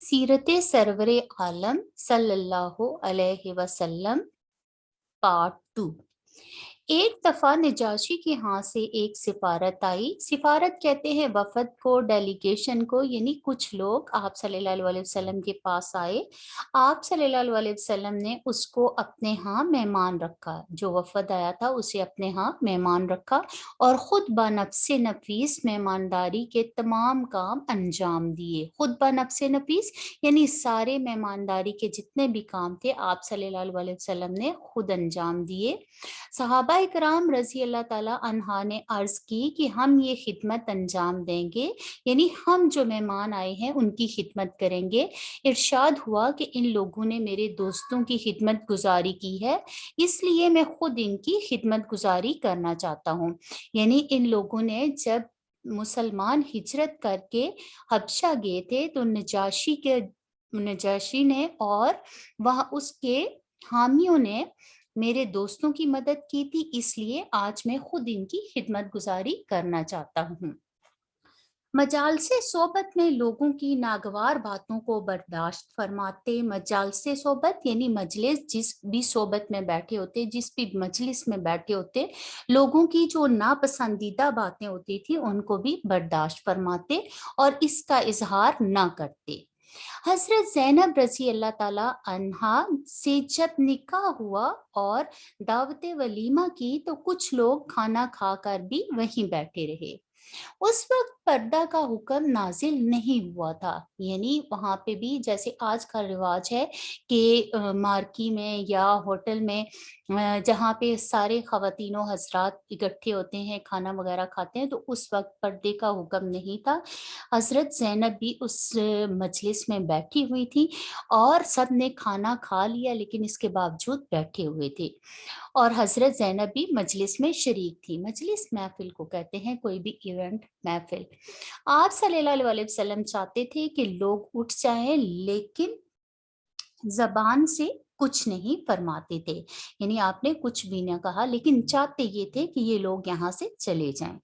सीरत सरवर आलम सल्लल्लाहु अलैहि वसल्लम पार्ट 2। एक दफा नजाशी के यहाँ से एक सिफारत आई। सिफारत कहते हैं वफद को, डेलीगेशन को, यानी कुछ लोग आप सल्लल्लाहु अलैहि वसल्लम के पास आए। आप सल्लल्लाहु अलैहि वसल्लम ने उसको अपने यहाँ मेहमान रखा, जो वफद आया था उसे अपने यहाँ मेहमान रखा और खुद बनफ्से नफीस मेहमानदारी के तमाम काम अंजाम दिए। खुद बनफ्से नफीस यानी सारे मेहमानदारी के जितने भी काम थे आप सल्लल्लाहु अलैहि वसल्लम ने खुद अंजाम दिए। सहाबा इकराम रजी अल्लाह ताला अन्हा ने अर्ज की कि हम ये खिदमत अंजाम देंगे, यानी हम जो मेहमान आए हैं उनकी खिदमत करेंगे। इरशाद हुआ कि इन लोगों ने मेरे दोस्तों की खिदमत गुजारी की है, इसलिए मैं खुद इनकी खिदमत गुजारी करना चाहता हूँ। यानी इन लोगों ने जब मुसलमान हिजरत करके हबशा गए थे तो नजाशी ने और वह उसके हामियों ने मेरे दोस्तों की मदद की थी, इसलिए आज मैं खुद इनकी खिदमत गुजारी करना चाहता हूँ। मजाल से सोबत में लोगों की नागवार बातों को बर्दाश्त फरमाते। मजाल से सोबत यानी मजलिस, जिस भी सोबत में बैठे होते, जिस भी मजलिस में बैठे होते, लोगों की जो नापसंदीदा बातें होती थी उनको भी बर्दाश्त फरमाते और इसका इजहार ना करते। हजरत ज़ैनब रजी अल्लाह ताला अन्हा से जब निकाह हुआ और दावत वलीमा की तो कुछ लोग खाना खाकर भी वहीं बैठे रहे। उस वक्त पर्दा का हुक्म नाजिल नहीं हुआ था, यानी वहां पे भी जैसे आज का रिवाज है कि मार्की में या होटल में जहाँ पे सारे खवातीनों हजरात इकट्ठे होते हैं, खाना वगैरह खाते हैं, तो उस वक्त पर्दे का हुक्म नहीं था। हजरत ज़ैनब भी उस मजलिस में बैठी हुई थी और सब ने खाना खा लिया लेकिन इसके बावजूद बैठे हुए थे और हजरत ज़ैनब भी मजलिस में शरीक थी। मजलिस महफिल को कहते हैं, कोई भी इवेंट महफिल। आप सल्लल्लाहु अलैहि वसल्लम चाहते थे कि लोग उठ जाएं लेकिन जबान से कुछ नहीं फरमाते थे, यानी आपने कुछ भी ना कहा लेकिन चाहते ये थे कि ये लोग यहाँ से चले जाएं।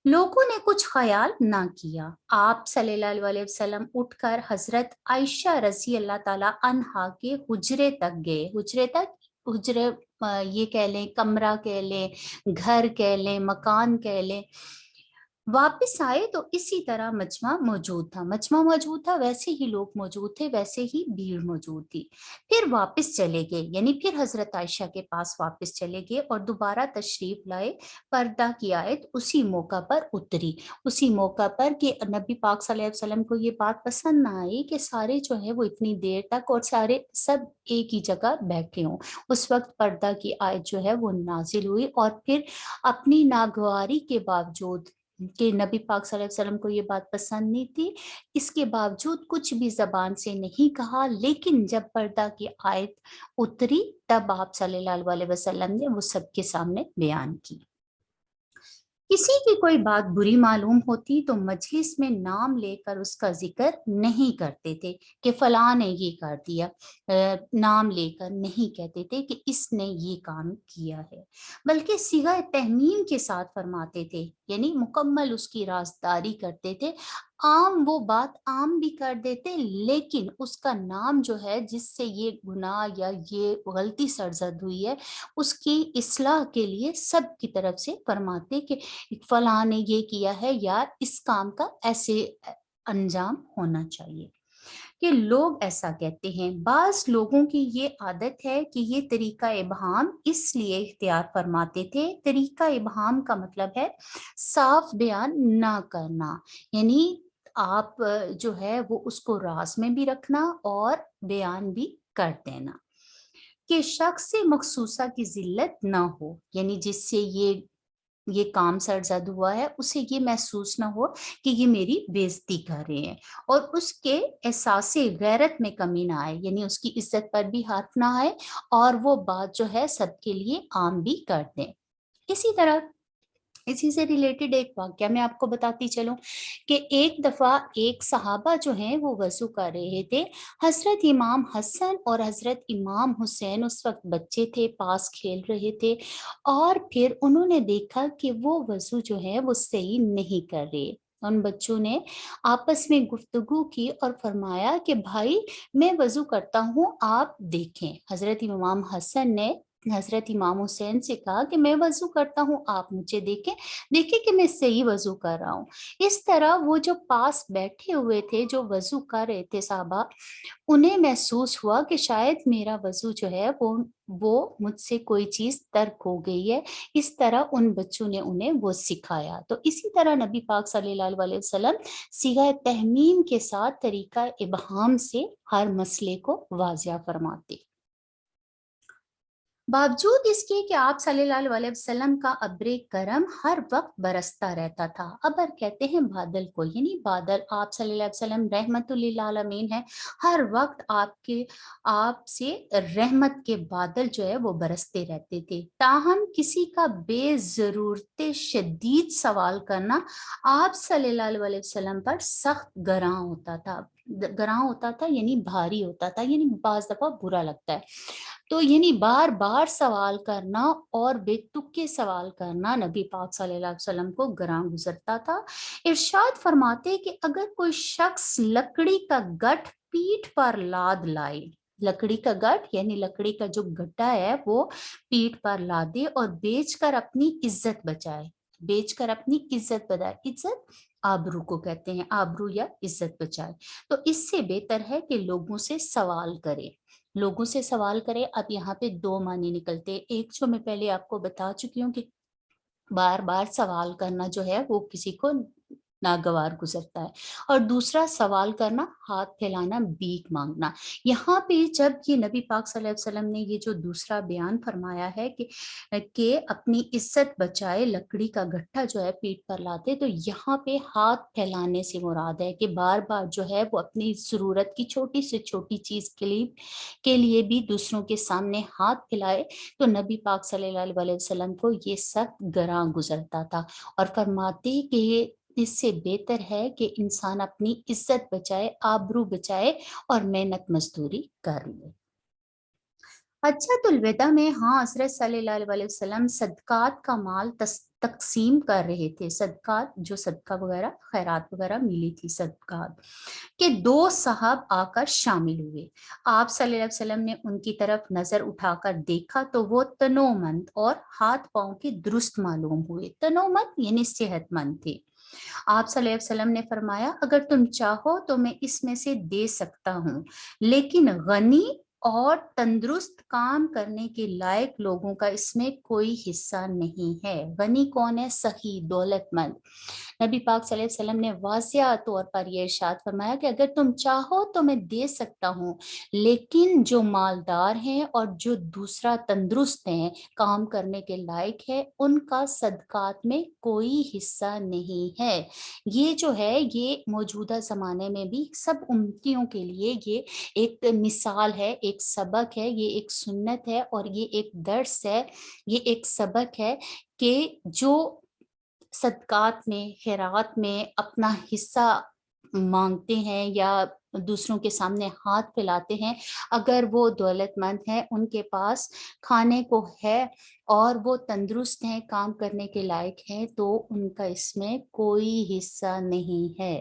लोगों ने कुछ ख्याल ना किया। आप सल्लल्लाहु अलैहि वसल्लम उठकर हजरत आयशा रजी अल्लाह ताला अन्हा के हुजरे तक गए। हुजरे तक, हुजरे ये कह लें, कमरा कह लें, घर कह लें, मकान कह लें। वापस आए तो इसी तरह मजमा मौजूद था। मजमा मौजूद था, वैसे ही लोग मौजूद थे, वैसे ही भीड़ मौजूद थी। फिर वापस चले गए, यानी फिर हजरत आयशा के पास वापस चले गए और दोबारा तशरीफ लाए। पर्दा की आयत उसी मौका पर उतरी, उसी मौका पर कि नबी पाक सल्लल्लाहु अलैहि वसल्लम को ये बात पसंद ना आई कि सारे जो है वो इतनी देर तक और सारे सब एक ही जगह बैठे हों। उस वक्त पर्दा की आयत जो है वो नाजिल हुई और फिर अपनी नागवारी के बावजूद कि नबी पाक सल्लल्लाहु अलैहि वसल्लम को ये बात पसंद नहीं थी, इसके बावजूद कुछ भी जबान से नहीं कहा, लेकिन जब पर्दा की आयत उतरी तब आप सल्लल्लाहु अलैहि वसल्लम ने वो सबके सामने बयान की। किसी की कोई बात बुरी मालूम होती तो मजलिस में नाम लेकर उसका जिक्र नहीं करते थे कि फलां ने ये कर दिया, नाम लेकर नहीं कहते थे कि इसने ये काम किया है, बल्कि सिगा तहमीन के साथ फरमाते थे, यानी मुकम्मल उसकी राजदारी करते थे। आम वो बात आम भी कर देते लेकिन उसका नाम जो है जिससे ये गुनाह या ये गलती सरजद हुई है उसकी इस्लाह के लिए सब की तरफ से फरमाते कि फलां ने ये किया है या इस काम का ऐसे अंजाम होना चाहिए। कि लोग ऐसा कहते हैं, बाज लोगों की ये आदत है कि ये तरीका इबहाम इसलिए इख्तियार फरमाते थे। तरीका इबहाम का मतलब है साफ बयान ना करना, यानी आप जो है वो उसको राज में भी रखना और बयान भी कर देना कि शख्स से मखसूसा की जिल्लत ना हो, यानी जिससे ये काम सरजद हुआ है उसे ये महसूस ना हो कि ये मेरी बेइज्जती कर रहे हैं और उसके एहसास गैरत में कमी ना आए, यानी उसकी इज्जत पर भी हाथ ना आए और वो बात जो है सबके लिए आम भी कर दें। इसी तरह इसी से रिलेटेड एक वाक्य मैं आपको बताती चलूं कि एक दफा एक सहाबा जो हैं वो वजू कर रहे थे। हजरत इमाम हसन और हजरत इमाम हुसैन उस वक्त बच्चे थे, पास खेल रहे थे और फिर उन्होंने देखा कि वो वजू जो है वो सही नहीं कर रहे। उन बच्चों ने आपस में गुफ्तगू की और फरमाया कि भाई मैं वजू करता हूँ, आप देखें। हजरत इमाम हसन ने हजरत इमाम हुसैन से कहा कि मैं वजू करता हूँ, आप मुझे देखें, देखें कि मैं सही वजू कर रहा हूँ। इस तरह वो जो पास बैठे हुए थे, जो वजू कर रहे थे साहबा, उन्हें महसूस हुआ कि शायद मेरा वजू जो है वो मुझसे कोई चीज तर्क हो गई है। इस तरह उन बच्चों ने उन्हें वो सिखाया। तो इसी तरह नबी पाक सल्लल्लाहु अलैहि वसल्लम सीगा तहमीम के साथ तरीका इबहाम से हर मसले को वाजिया फरमाते। बावजूद इसके कि आप सल्लल्लाहु अलैहि वसल्लम का अब्रे करम हर वक्त बरसता रहता था। अबर कहते हैं बादल को, यानी बादल, आप सल्लल्लाहु अलैहि वसल्लम रहमतुल लिल आलमीन है, हर वक्त आपसे रहमत के बादल जो है वो बरसते रहते थे। ताहम किसी का बेजरूरत शदीद सवाल करना आप सल्लल्लाहु अलैहि वसल्लम पर सख्त गरां होता था। गरां होता था यानी भारी होता था, यानी बाज दफा बुरा लगता है। तो यानी बार बार सवाल करना और बेतुके सवाल करना नबी पाक सल्लल्लाहु अलैहि वसल्लम को गरां गुजरता था। इरशाद फरमाते कि अगर कोई शख्स लकड़ी का गठ पीठ पर लाद लाए, लकड़ी का गठ यानी लकड़ी का जो गड्ढा है वो पीठ पर लादे और बेचकर अपनी इज्जत बचाए, बेचकर अपनी इज्जत बचाए। इज्जत आबरू को कहते हैं, आबरू या इज्जत बचाए। तो इससे बेहतर है कि लोगों से सवाल करे, लोगों से सवाल करें। अब यहाँ पे दो मानी निकलते हैं। एक जो मैं पहले आपको बता चुकी हूँ कि बार बार सवाल करना जो है वो किसी को नागवार गुजरता है, और दूसरा सवाल करना, हाथ फैलाना, भीख मांगना। यहाँ पे जब ये नबी पाक सल्लल्लाहु अलैहि वसल्लम ने ये जो दूसरा बयान फरमाया है कि अपनी इज्जत बचाए, लकड़ी का गट्ठा जो है पीठ पर लाते, तो यहाँ पे हाथ फैलाने से मुराद है कि बार बार जो है वो अपनी जरूरत की छोटी से छोटी चीज के लिए भी दूसरों के सामने हाथ फैलाए। तो नबी पाक सल्लल्लाहु अलैहि वसल्लम को ये सख्त गरां गुजरता था और फरमाते कि इससे बेहतर है कि इंसान अपनी इज्जत बचाए, आबरू बचाए और मेहनत मजदूरी कर ले। हज्जतुल विदा में हाँ हजरत सल्लल्लाहु अलैहि वसल्लम सदकात का माल तकसीम कर रहे थे। सदकात जो सदका वगैरह खैरात वगैरह मिली थी, सदकात के दो साहब आकर शामिल हुए। आप सल्लल्लाहु अलैहि वसल्लम ने उनकी तरफ नजर उठाकर देखा तो वो तनोमंद और हाथ पांव के दुरुस्त मालूम हुए। तनोमंद यानी सेहतमंद थे। आप सल्लल्लाहु अलैहि वसल्लम ने फरमाया, अगर तुम चाहो तो मैं इसमें से दे सकता हूँ, लेकिन गनी और तंदुरुस्त काम करने के लायक लोगों का इसमें कोई हिस्सा नहीं है। गनी कौन है? सही दौलतमंद। नबी पाक सल्लल्लाहु अलैहि वसल्लम ने वाज़िया तौर पर यह इरशाद फरमाया कि अगर तुम चाहो तो मैं दे सकता हूँ, लेकिन जो मालदार हैं और जो दूसरा तंदुरुस्त हैं, काम करने के लायक है, उनका सदकात में कोई हिस्सा नहीं है। ये जो है ये मौजूदा जमाने में भी सब उम्मतियों के लिए ये एक मिसाल है, एक सबक है, ये एक सुन्नत है और ये एक दर्स है, ये एक सबक है कि जो सदकात में, खैरात में अपना हिस्सा मांगते हैं या दूसरों के सामने हाथ फैलाते हैं, अगर वो दौलतमंद हैं, उनके पास खाने को है और वो तंदुरुस्त हैं, काम करने के लायक हैं, तो उनका इसमें कोई हिस्सा नहीं है।